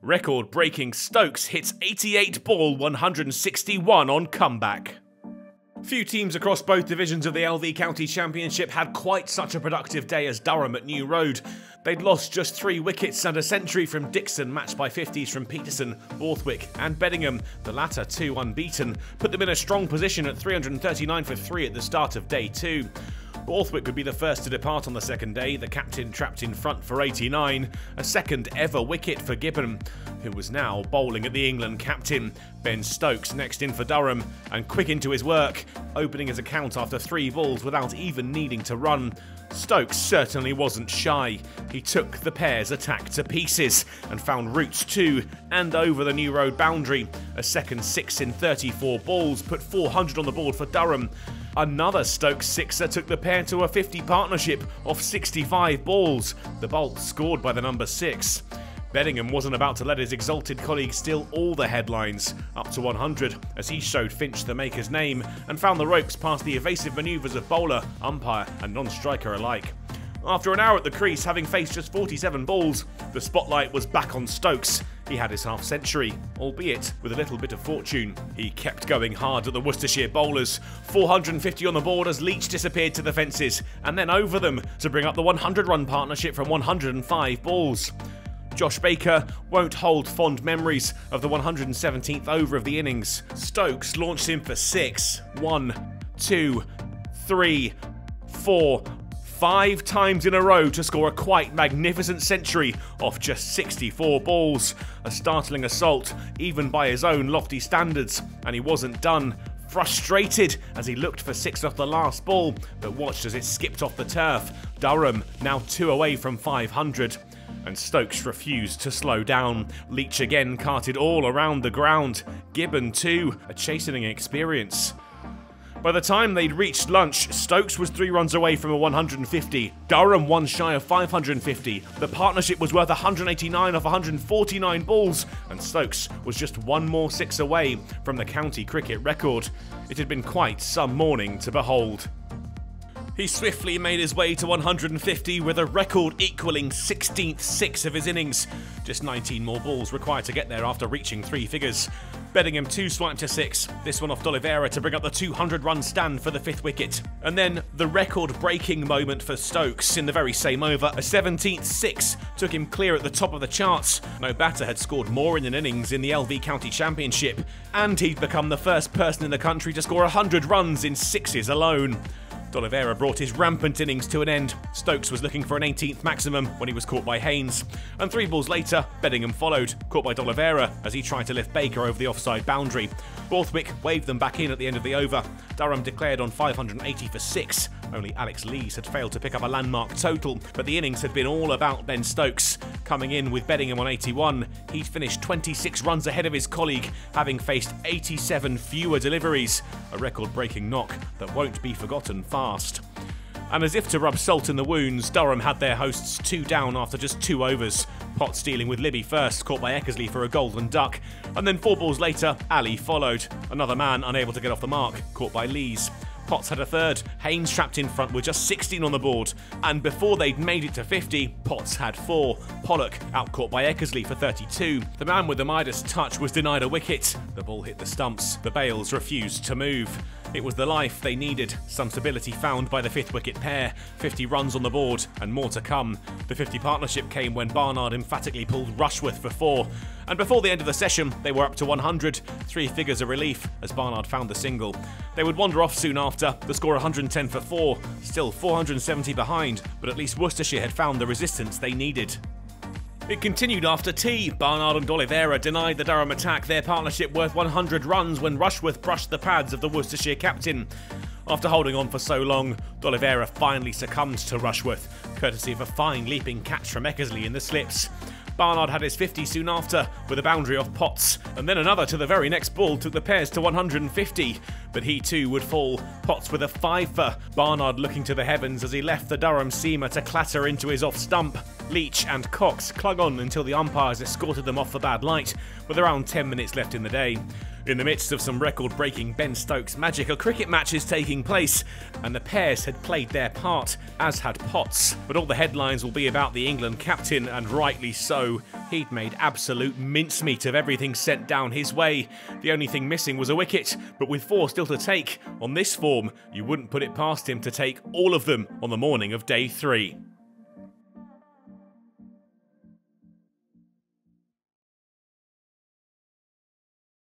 Record-breaking Stokes hits 88 ball 161 on comeback. Few teams across both divisions of the LV County Championship had quite such a productive day as Durham at New Road. They'd lost just 3 wickets and a century from Dixon, matched by 50s from Peterson, Borthwick and Beddingham, the latter 2 unbeaten, put them in a strong position at 339 for 3 at the start of day 2. Borthwick would be the first to depart on the second day, the captain trapped in front for 89, a second ever wicket for Gibbon, who was now bowling at the England captain. Ben Stokes next in for Durham, and quick into his work, opening his account after 3 balls without even needing to run. Stokes certainly wasn't shy. He took the pair's attack to pieces and found routes to and over the New Road boundary. A second 6 in 34 balls put 400 on the board for Durham. Another Stokes sixer took the pair to a 50 partnership off 65 balls. The bolt scored by the number 6. Beddingham wasn't about to let his exalted colleague steal all the headlines, up to 100, as he showed Finch the maker's name and found the ropes past the evasive manoeuvres of bowler, umpire and non-striker alike. After an hour at the crease, having faced just 47 balls, the spotlight was back on Stokes. He had his half-century, albeit with a little bit of fortune. He kept going hard at the Worcestershire bowlers, 450 on the board as Leach disappeared to the fences, and then over them to bring up the 100-run partnership from 105 balls. Josh Baker won't hold fond memories of the 117th over of the innings. Stokes launched him for 6, 1, 2, 3, 4, 5 times in a row to score a quite magnificent century off just 64 balls. A startling assault, even by his own lofty standards, and he wasn't done. Frustrated as he looked for 6 off the last ball, but watched as it skipped off the turf. Durham now 2 away from 500. And Stokes refused to slow down. Leach again carted all around the ground. Gibbon too, a chastening experience. By the time they'd reached lunch, Stokes was 3 runs away from a 150. Durham 1 shy of 550. The partnership was worth 189 off 149 balls, and Stokes was just 1 more 6 away from the county cricket record. It had been quite some morning to behold. He swiftly made his way to 150 with a record equalling 16th 6 of his innings. Just 19 more balls required to get there after reaching 3 figures. Beddingham 2 swiped to 6, this one off D'Oliveira to bring up the 200-run stand for the 5th wicket. And then the record-breaking moment for Stokes in the very same over. A 17th 6 took him clear at the top of the charts. No batter had scored more in an innings in the LV County Championship, and he'd become the first person in the country to score 100 runs in 6s alone. D'Oliveira brought his rampant innings to an end. Stokes was looking for an 18th maximum when he was caught by Haynes. And 3 balls later, Beddingham followed, caught by D'Oliveira as he tried to lift Baker over the offside boundary. Borthwick waved them back in at the end of the over. Durham declared on 580 for 6. Only Alex Lees had failed to pick up a landmark total, but the innings had been all about Ben Stokes. Coming in with Beddingham on 81, he'd finished 26 runs ahead of his colleague, having faced 87 fewer deliveries. A record-breaking knock that won't be forgotten fast. And as if to rub salt in the wounds, Durham had their hosts 2 down after just 2 overs. Potts dealing with Libby first, caught by Eckersley for a golden duck. And then 4 balls later, Ali followed. Another man unable to get off the mark, caught by Lees. Potts had a third, Haynes trapped in front with just 16 on the board, and before they'd made it to 50, Potts had 4. Pollock outcaught by Eckersley for 32. The man with the Midas touch was denied a wicket. The ball hit the stumps. The bails refused to move. It was the life they needed, some stability found by the 5th wicket pair, 50 runs on the board and more to come. The 50 partnership came when Barnard emphatically pulled Rushworth for 4, and before the end of the session they were up to 100, 3 figures of relief as Barnard found the single. They would wander off soon after, the score 110 for 4, still 470 behind, but at least Worcestershire had found the resistance they needed. It continued after tea. Barnard and D'Oliveira denied the Durham attack their partnership worth 100 runs when Rushworth brushed the pads of the Worcestershire captain. After holding on for so long, D'Oliveira finally succumbed to Rushworth, courtesy of a fine leaping catch from Eckersley in the slips. Barnard had his 50 soon after, with a boundary off Potts, and then another to the very next ball took the pairs to 150. But he too would fall, Potts with a 5-fer, Barnard looking to the heavens as he left the Durham seamer to clatter into his off stump. Leach and Cox clung on until the umpires escorted them off the bad light, with around 10 minutes left in the day. In the midst of some record-breaking Ben Stokes magic, a cricket match is taking place, and the pairs had played their part, as had Potts. But all the headlines will be about the England captain, and rightly so. He'd made absolute mincemeat of everything sent down his way. The only thing missing was a wicket, but with 4 still to take, on this form, you wouldn't put it past him to take all of them on the morning of day 3.